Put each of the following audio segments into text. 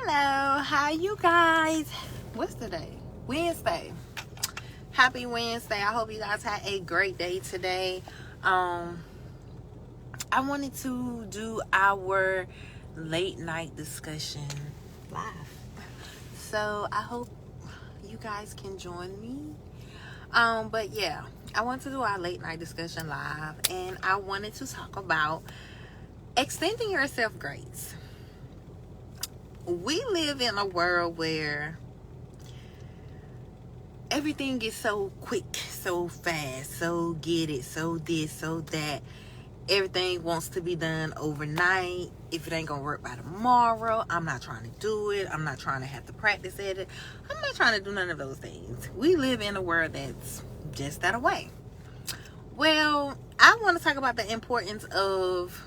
Hello, how you guys? What's today? Wednesday. Happy Wednesday. I hope you guys had a great day today. I wanted to do our late night discussion live. So I hope you guys can join me. But yeah, I want to do our late night discussion live, and I wanted to talk about extending yourself grace. We live in a world where everything is so quick, so fast, so get it, so this, so that. Everything wants to be done overnight. If it ain't gonna work by tomorrow, I'm not trying to do it. I'm not trying to have to practice at it. I'm not trying to do none of those things. We live in a world that's just that way. Well, I want to talk about the importance of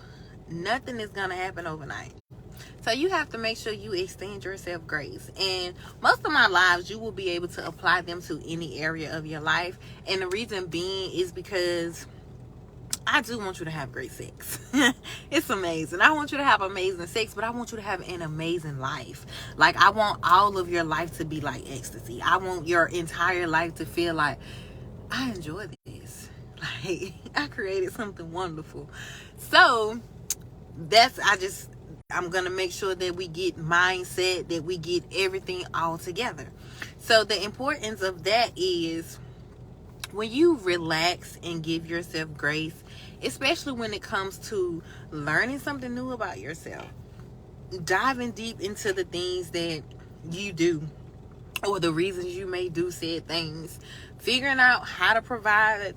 nothing is gonna happen overnight. So you have to make sure you extend yourself grace. And most of my lives, you will be able to apply them to any area of your life. And the reason being is because I do want you to have great sex. It's amazing. I want you to have amazing sex, but I want you to have an amazing life. Like, I want all of your life to be like ecstasy. I want your entire life to feel like, I enjoy this. Like, I created something wonderful. So, I'm going to make sure that we get mindset, that we get everything all together. So, the importance of that is when you relax and give yourself grace, especially when it comes to learning something new about yourself, diving deep into the things that you do or the reasons you may do said things, figuring out how to provide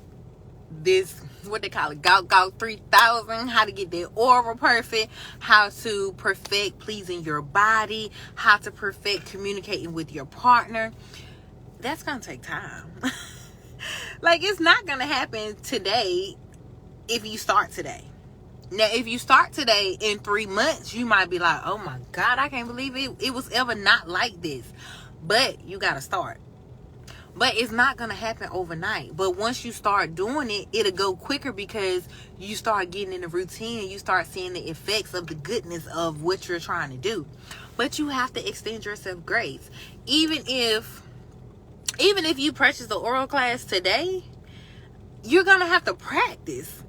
this, what they call it, Gawk 3000, how to get that oral perfect, how to perfect pleasing your body, how to perfect communicating with your partner. That's going to take time. Like, it's not going to happen today if you start today. Now, if you start today, in 3 months, you might be like, oh my God, I can't believe it was ever not like this. But you got to start. But it's not going to happen overnight. But once you start doing it, it'll go quicker because you start getting in the routine and you start seeing the effects of the goodness of what you're trying to do. But you have to extend yourself grace. Even if you purchase the oral class today, you're going to have to practice.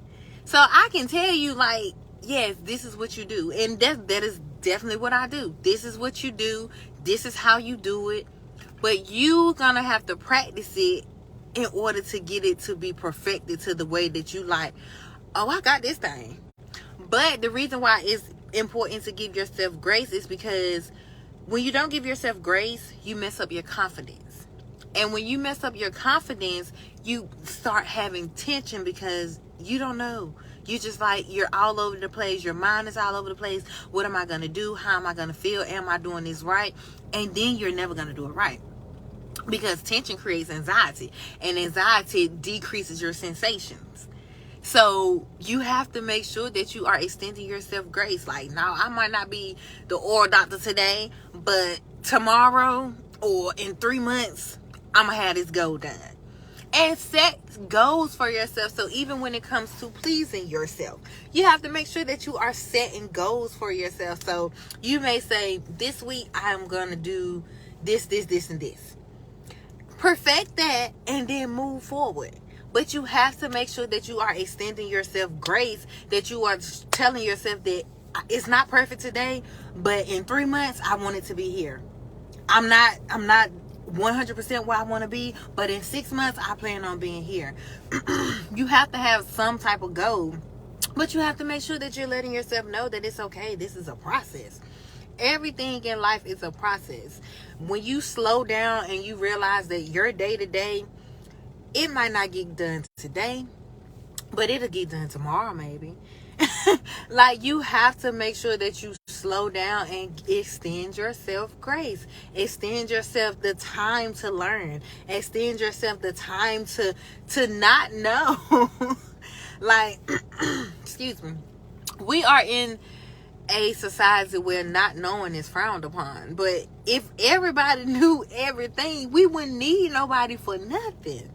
So I can tell you, like, yes, this is what you do. And that is definitely what I do. This is what you do. This is how you do it. But you're going to have to practice it in order to get it to be perfected to the way that you like, oh, I got this thing. But the reason why it's important to give yourself grace is because when you don't give yourself grace, you mess up your confidence. And when you mess up your confidence, you start having tension because you don't know. You just like, you're all over the place. Your mind is all over the place. What am I going to do? How am I going to feel? Am I doing this right? And then you're never going to do it right. Because tension creates anxiety. And anxiety decreases your sensations. So you have to make sure that you are extending yourself grace. Like, now, I might not be the oral doctor today, but tomorrow or in 3 months, I'm going to have this goal done. And set goals for yourself. So even when it comes to pleasing yourself, you have to make sure that you are setting goals for yourself. So you may say, this week I'm going to do this, and this. Perfect that and then move forward. But you have to make sure that you are extending yourself grace, that you are telling yourself that it's not perfect today, but in 3 months, I want it to be here. I'm not 100% where I want to be, but in 6 months, I plan on being here. You have to have some type of goal, but you have to make sure that you're letting yourself know that it's okay. This is a process. Everything in life is a process. When you slow down and you realize that your day-to-day, it might not get done today, but it'll get done tomorrow maybe. Like, you have to make sure that you slow down and extend yourself grace. Extend yourself the time to learn. Extend yourself the time to not know. Like, excuse me. We are in a society where not knowing is frowned upon. But if everybody knew everything, we wouldn't need nobody for nothing.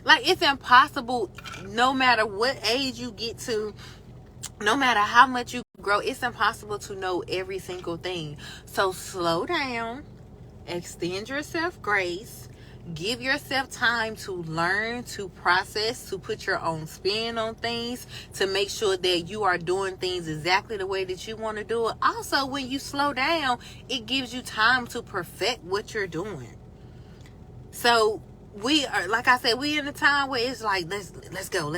Like, it's impossible, no matter what age you get to, no matter how much you grow, it's impossible to know every single thing. So slow down, extend yourself grace, give yourself time to learn, to process, to put your own spin on things, to make sure that you are doing things exactly the way that you want to do it. Also, when you slow down, it gives you time to perfect what you're doing. So we are, like I said, we in a time where it's like, let's go.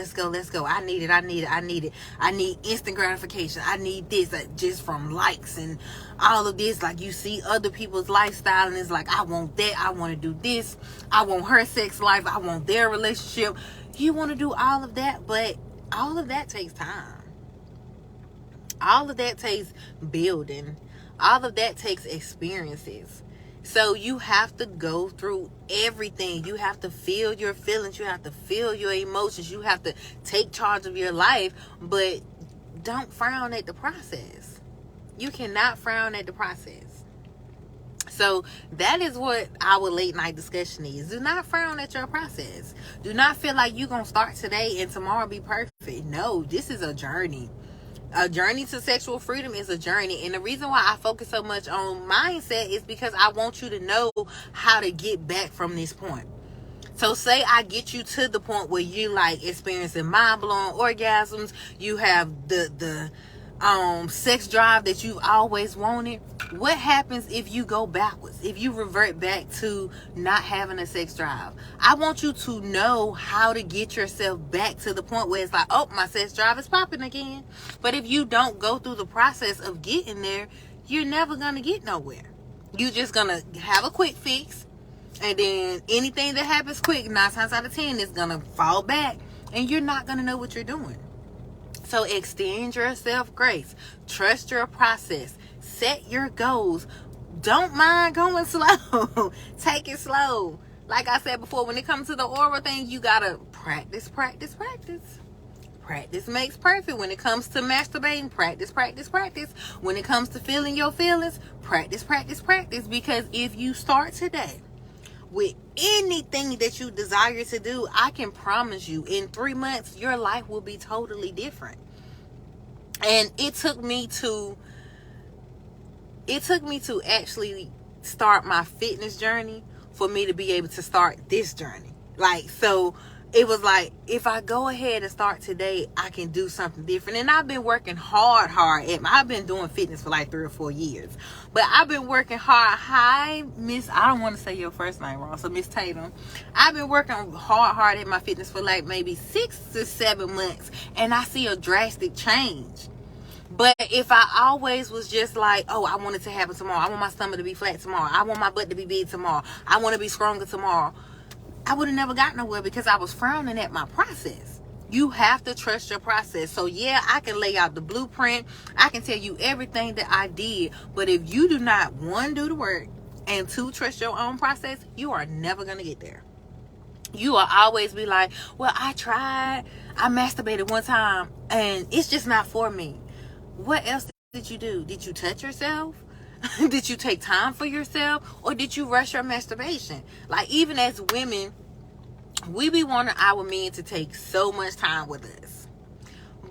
I need it. I need instant gratification. I need this, just from likes and all of this. Like, you see other people's lifestyle and it's like, I want that. I want to do this. I want her sex life. I want their relationship. You want to do all of that, but all of that takes time. All of that takes building. All of that takes experiences. So you have to go through everything. You have to feel your feelings. You have to feel your emotions. You have to take charge of your life. But don't frown at the process. You cannot frown at the process. So that is what our late night discussion is. Do not frown at your process. Do not feel like you're going to start today and tomorrow be perfect. No, this is a journey. A journey to sexual freedom is a journey. And the reason why I focus so much on mindset is because I want you to know how to get back from this point. So say I get you to the point where you like experiencing mind-blowing orgasms, you have the sex drive that you've always wanted. What happens if you go backwards? If you revert back to not having a sex drive? I want you to know how to get yourself back to the point where it's like, oh, my sex drive is popping again. But if you don't go through the process of getting there, you're never going to get nowhere. You're just going to have a quick fix. And then anything that happens quick, 9 times out of 10, is going to fall back. And you're not going to know what you're doing. So extend yourself grace. Trust your process. Set your goals. Don't mind going slow. Take it slow. Like I said before, when it comes to the oral thing, you gotta practice. Practice makes perfect. When it comes to masturbating, practice. When it comes to feeling your feelings, practice. Because if you start today with anything that you desire to do, I can promise you in 3 months your life will be totally different. And it took me to actually start my fitness journey for me to be able to start this journey. Like, so it was like, if I go ahead and start today, I can do something different. And I've been working hard I've been doing fitness for like 3 or 4 years. But I've been working hard. Hi, Miss, I don't want to say your first name wrong, so Miss Tatum. I've been working hard at my fitness for like maybe 6 to 7 months. And I see a drastic change. But if I always was just like, oh, I want it to happen tomorrow. I want my stomach to be flat tomorrow. I want my butt to be big tomorrow. I want to be stronger tomorrow. I would have never got nowhere because I was frowning at my process. You have to trust your process. So yeah, I can lay out the blueprint. I can tell you everything that I did. But if you do not, 1, do the work, and 2, trust your own process, you are never going to get there. You will always be like, well, I tried. I masturbated one time and it's just not for me. What else did you do? Did you touch yourself? Did you take time for yourself? Or did you rush your masturbation? Like, even as women, we be wanting our men to take so much time with us.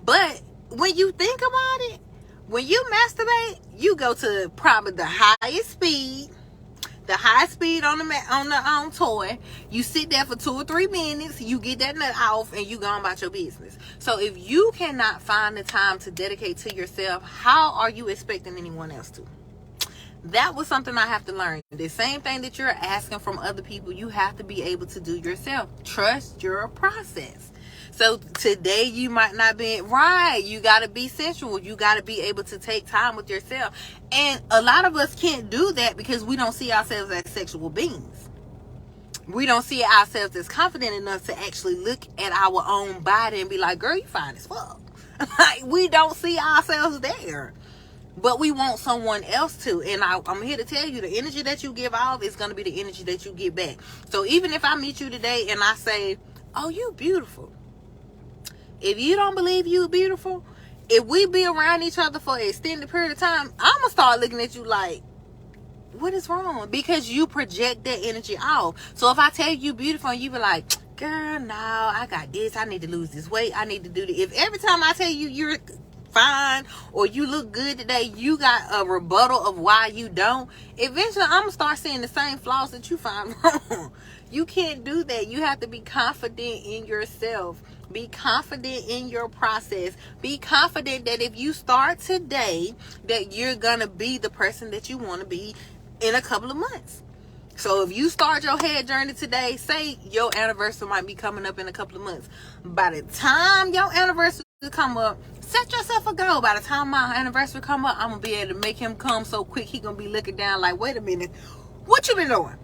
But when you think about it, when you masturbate, you go to probably the highest speed. The high speed on the toy. You sit there for 2 or 3 minutes. You get that nut off and you go on about your business. So if you cannot find the time to dedicate to yourself, how are you expecting anyone else to? That was something I have to learn. The same thing that you're asking from other people, you have to be able to do yourself. Trust your process. So today you might not be right. You got to be sensual. You got to be able to take time with yourself. And a lot of us can't do that because we don't see ourselves as sexual beings. We don't see ourselves as confident enough to actually look at our own body and be like, girl, you fine as fuck. Like, we don't see ourselves there. But we want someone else to. And I'm here to tell you, the energy that you give off is going to be the energy that you get back. So even if I meet you today and I say, oh, you beautiful. If you don't believe you beautiful, if we be around each other for an extended period of time, I'm going to start looking at you like, what is wrong? Because you project that energy off. So if I tell you beautiful and you be like, girl, no, I got this. I need to lose this weight. I need to do this. If every time I tell you you're fine or you look good today, you got a rebuttal of why you don't, eventually I'm gonna start seeing the same flaws that you find wrong. You can't do that. You have to be confident in yourself. Be confident in your process. Be confident that if you start today, that you're gonna be the person that you want to be in a couple of months. So if you start your hair journey today, say your anniversary might be coming up in a couple of months. By the time your anniversary come up, set yourself a goal. By the time my anniversary come up, I'm going to be able to make him come so quick, he going to be looking down like, wait a minute, what you been doing?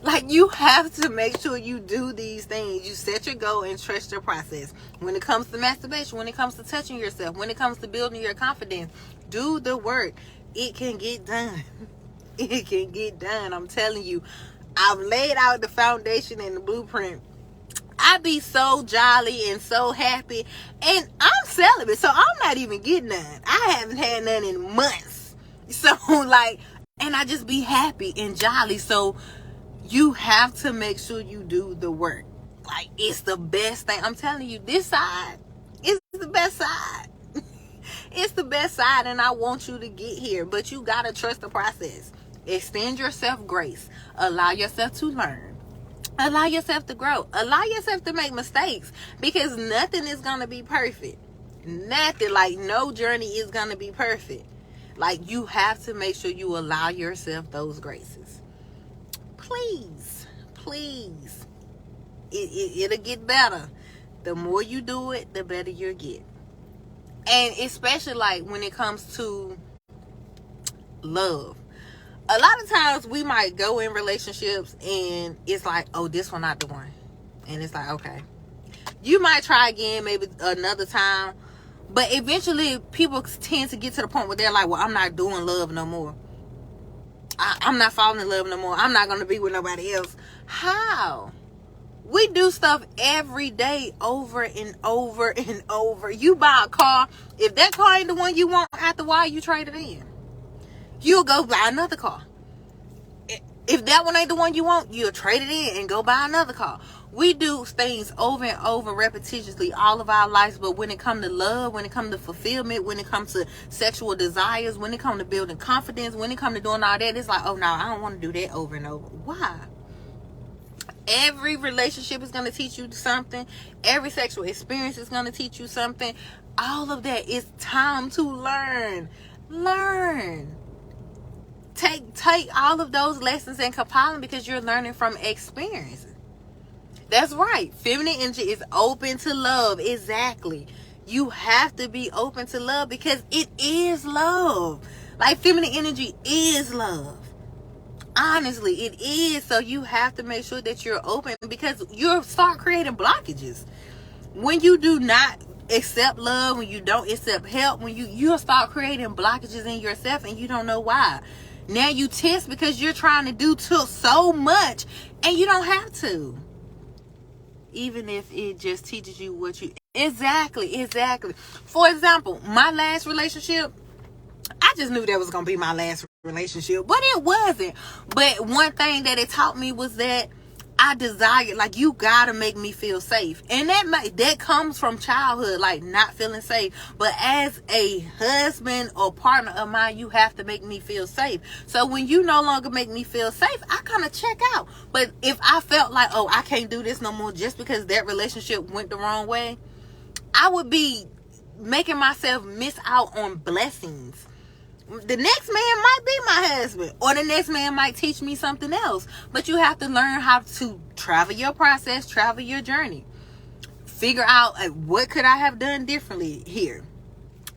Like, you have to make sure you do these things. You set your goal and trust your process. When it comes to masturbation, when it comes to touching yourself, when it comes to building your confidence, do the work. It can get done. It can get done. I'm telling you, I've laid out the foundation and the blueprint. I be so jolly and so happy, and I'm celibate, so I'm not even getting none. I haven't had none in months. So like, and I just be happy and jolly. So you have to make sure you do the work. Like, it's the best thing. I'm telling you, this side is the best side. It's the best side, and I want you to get here, but you gotta trust the process. Extend yourself grace. Allow yourself to learn. Allow yourself to grow. Allow yourself to make mistakes, because nothing is going to be perfect. Nothing. Like, no journey is going to be perfect. Like, you have to make sure you allow yourself those graces. Please. Please. It'll get better. The more you do it, the better you'll get. And especially like when it comes to love. A lot of times we might go in relationships and it's like, oh, this one not the one. And it's like, okay. You might try again maybe another time. But eventually people tend to get to the point where they're like, well, I'm not doing love no more. I'm not falling in love no more. I'm not going to be with nobody else. How? We do stuff every day over and over and over. You buy a car. If that car ain't the one you want, after a while you trade it in. You'll go buy another car. If that one ain't the one you want, you'll trade it in and go buy another car. We do things over and over repetitiously all of our lives, but when it comes to love, when it comes to fulfillment, when it comes to sexual desires, when it comes to building confidence, when it comes to doing all that, it's like, oh no, I don't want to do that over and over. Why? Every relationship is going to teach you something. Every sexual experience is going to teach you something. All of that is time to learn. Learn. Take all of those lessons and compile them, because you're learning from experience. That's right. Feminine energy is open to love. Exactly. You have to be open to love, because it is love. Like, feminine energy is love. Honestly, it is. So you have to make sure that you're open, because you'll start creating blockages. When you do not accept love, when you don't accept help, when you'll start creating blockages in yourself and you don't know why. Now you tense because you're trying to do so much and you don't have to. Even if it just teaches you what you... Exactly. For example, my last relationship, I just knew that was going to be my last relationship, but it wasn't. But one thing that it taught me was that I desired, like, you gotta make me feel safe. And that comes from childhood, like, not feeling safe. But as a husband or partner of mine, you have to make me feel safe. So when you no longer make me feel safe, I kind of check out. But if I felt like, oh, I can't do this no more just because that relationship went the wrong way, I would be making myself miss out on blessings. The next man might be my husband, or the next man might teach me something else. But you have to learn how to travel your process, travel your journey. Figure out, what could I have done differently here?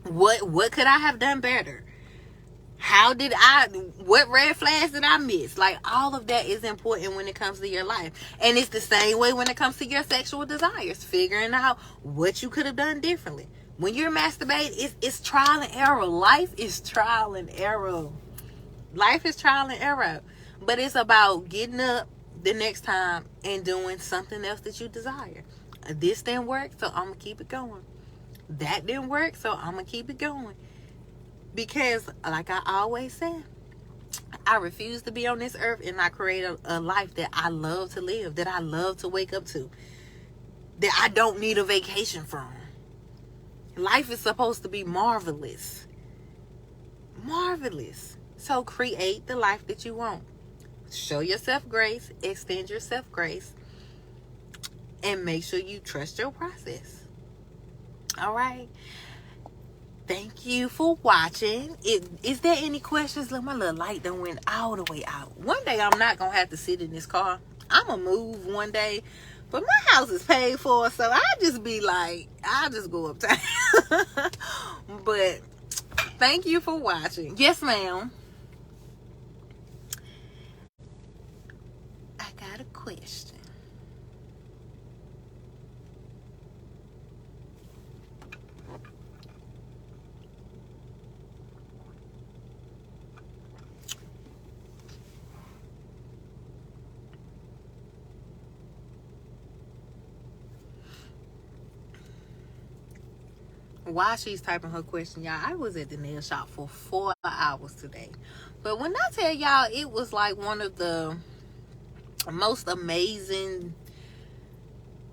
What could I have done better? What red flags did I miss? Like, all of that is important when it comes to your life. And it's the same way when it comes to your sexual desires. Figuring out what you could have done differently. When you're masturbating, it's trial and error. Life is trial and error. Life is trial and error. But it's about getting up the next time and doing something else that you desire. This didn't work, so I'm going to keep it going. That didn't work, so I'm going to keep it going. Because, like I always said, I refuse to be on this earth and not create a life that I love to live, that I love to wake up to, that I don't need a vacation from. Life is supposed to be marvelous. Marvelous. So create the life that you want. Show yourself grace, extend yourself grace, and make sure you trust your process. All right. Thank you for watching. Is there any questions? Look, my little light done went all the way out. One day I'm not going to have to sit in this car. I'm going to move one day. But my house is paid for, so I'll just be like, I'll just go uptown. But thank you for watching. Yes, ma'am. I got a question. While she's typing her question, y'all, I was at the nail shop for 4 hours today. But when I tell y'all, it was like one of the most amazing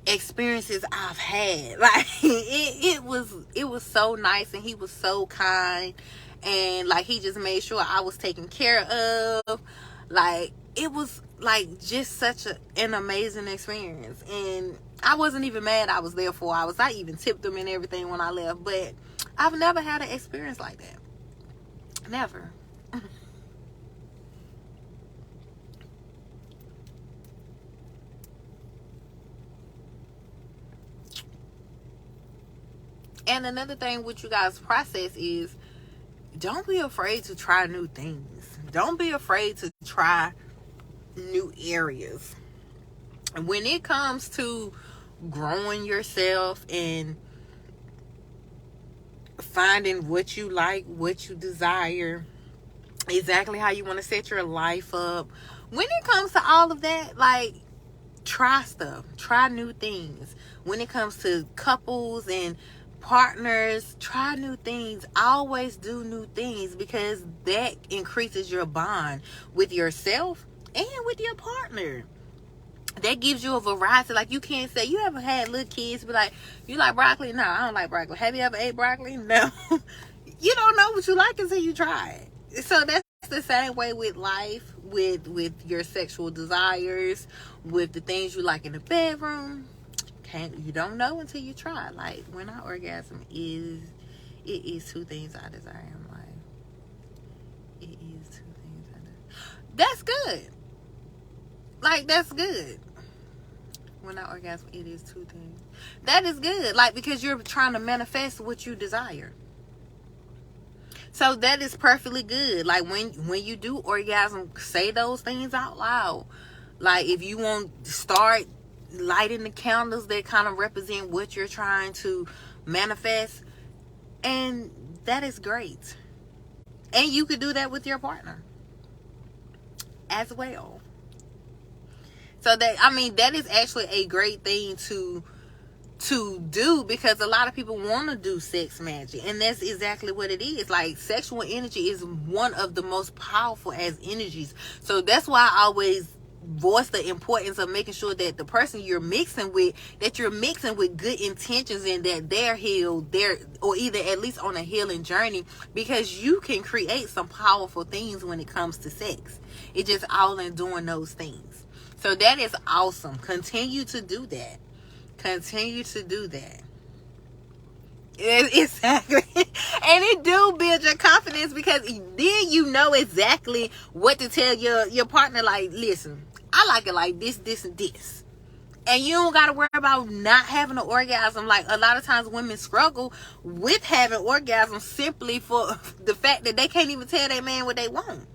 experiences I've had. Like it was so nice, and he was so kind, and like he just made sure I was taken care of. Like it was like just such an amazing experience, and I wasn't even mad I was there 4 hours. I even tipped them and everything when I left. But I've never had an experience like that. Never. And another thing with you guys' process is, don't be afraid to try new things. Don't be afraid to try new areas. And when it comes to growing yourself and finding what you like, what you desire, exactly how you want to set your life up, when it comes to all of that, like, try stuff, try new things. When it comes to couples and partners, try new things. Always do new things, because that increases your bond with yourself and with your partner. That gives you a variety. Like, you can't say, you ever had little kids be like, you like broccoli? No, I don't like broccoli. Have you ever ate broccoli? No. You don't know what you like until you try it. So that's the same way with life, with your sexual desires, with the things you like in the bedroom. You don't know until you try. Like, when I orgasm, it is 2 things I desire in life. It is 2 things I desire. That's good. Like, that's good. When I orgasm, it is 2 things. That is good. Like, because you're trying to manifest what you desire. So that is perfectly good. Like, when you do orgasm, say those things out loud. Like, if you want to start lighting the candles that kind of represent what you're trying to manifest, and that is great. And you could do that with your partner as well. So that is actually a great thing to do, because a lot of people want to do sex magic, and that's exactly what it is. Like, sexual energy is one of the most powerful as energies. So that's why I always voice the importance of making sure that the person you're mixing with, that you're mixing with good intentions, and that they're healed, or either at least on a healing journey, because you can create some powerful things when it comes to sex. It's just all in doing those things. So that is awesome. Continue to do that. Continue to do that. Exactly. And it do build your confidence, because then you know exactly what to tell your partner. Like, listen, I like it like this, this, and this. And you don't got to worry about not having an orgasm. Like, a lot of times women struggle with having orgasms simply for the fact that they can't even tell their man what they want.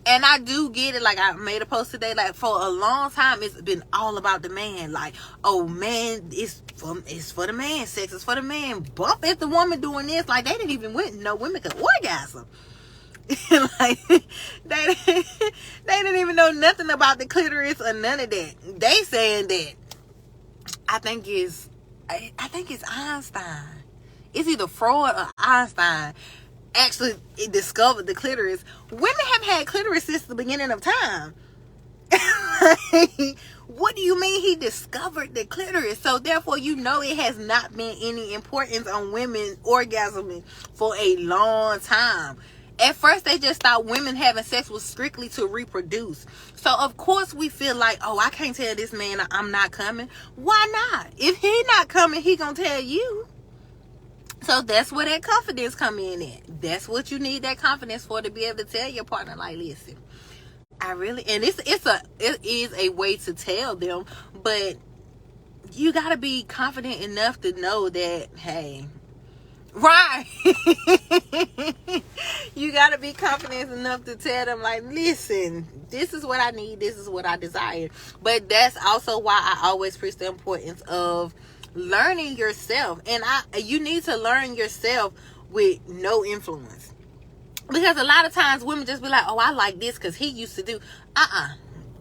And I do get it. Like, I made a post today, like, for a long time it's been all about the man. Like, oh man, it's for the man, sex is for the man. Bump at the woman doing this. Like, they didn't even know women could orgasm. Like, they didn't even know nothing about the clitoris or none of that. They saying that I think it's Einstein. It's either Freud or Einstein actually discovered the clitoris. Women have had clitoris since the beginning of time. Like, what do you mean he discovered the clitoris? So therefore, you know it has not been any importance on women orgasming for a long time. At first, they just thought women having sex was strictly to reproduce. So, of course, we feel like, oh, I can't tell this man I'm not coming. Why not? If he not coming, he gonna tell you. So that's where that confidence come in at. That's what you need that confidence for, to be able to tell your partner, like, listen, I really, and it is a way to tell them, but you gotta be confident enough to know that, hey, right. You gotta be confident enough to tell them, like, listen, this is what I need, this is what I desire. But that's also why I always preach the importance of learning yourself. And you need to learn yourself with no influence. Because a lot of times women just be like, oh, I like this because he used to do.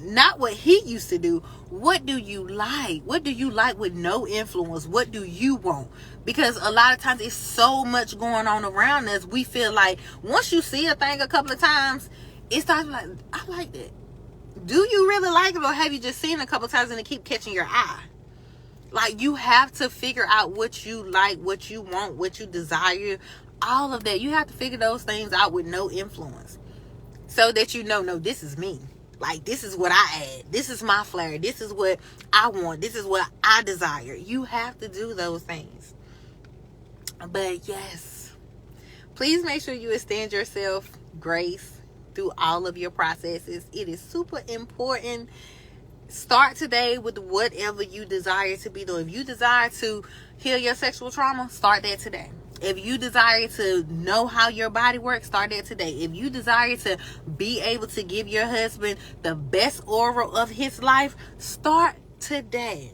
Not what he used to do. What do you like? What do you like with no influence? What do you want? Because a lot of times it's so much going on around us. We feel like once you see a thing a couple of times, it starts like, I like that. Do you really like it, or have you just seen it a couple of times and it keep catching your eye? Like, you have to figure out what you like, what you want, what you desire. All of that. You have to figure those things out with no influence. So that you know, no, this is me. Like, this is what I add. This is my flair. This is what I want. This is what I desire. You have to do those things. But yes, please make sure you extend yourself grace through all of your processes. It is super important. Start today with whatever you desire to be doing. If you desire to heal your sexual trauma, start that today. If you desire to know how your body works, start that today. If you desire to be able to give your husband the best oral of his life, start today.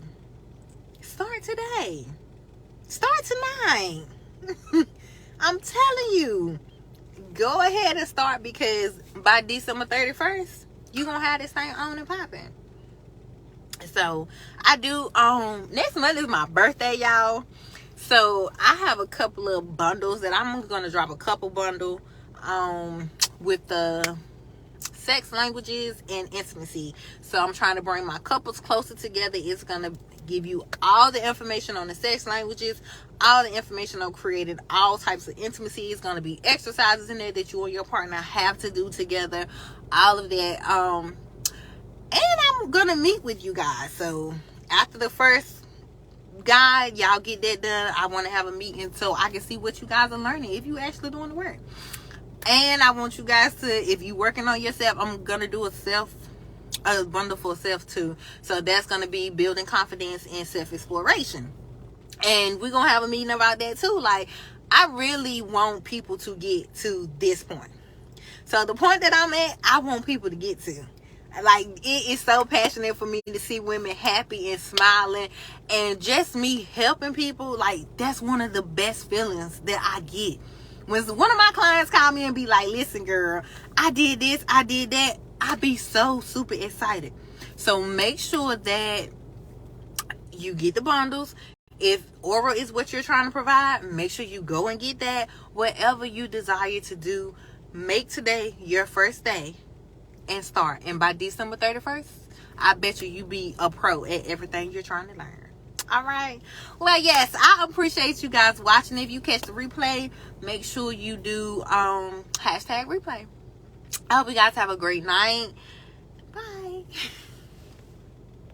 Start today. Start tonight. I'm telling you, go ahead and start, because by December 31st, you're going to have this thing on and popping. So I do, next month is my birthday, y'all. So I have a couple of bundles that I'm going to drop, a couple bundle with the sex languages and intimacy. So I'm trying to bring my couples closer together. It's going to give you all the information on the sex languages, all the information on creating all types of intimacy. It's going to be exercises in there that you and your partner have to do together, all of that. And I'm going to meet with you guys. So after the first guide, y'all get that done, I want to have a meeting so I can see what you guys are learning, if you actually doing the work. And I want you guys to, if you working on yourself, I'm going to do a bundle for self too. So that's going to be building confidence and self-exploration. And we're going to have a meeting about that too. Like, I really want people to get to this point. So the point that I'm at, I want people to get to. Like, it is so passionate for me to see women happy and smiling, and just me helping people. Like, that's one of the best feelings that I get. When one of my clients call me and be like, listen, girl, I did this, I did that, I be so super excited. So make sure that you get the bundles. If oral is what you're trying to provide, make sure you go and get that. Whatever you desire to do, make today your first day and start. And by December 31st, I bet you be a pro at everything you're trying to learn. All right. Well, yes, I appreciate you guys watching. If you catch the replay, make sure you do #replay. I hope you guys have a great night. Bye.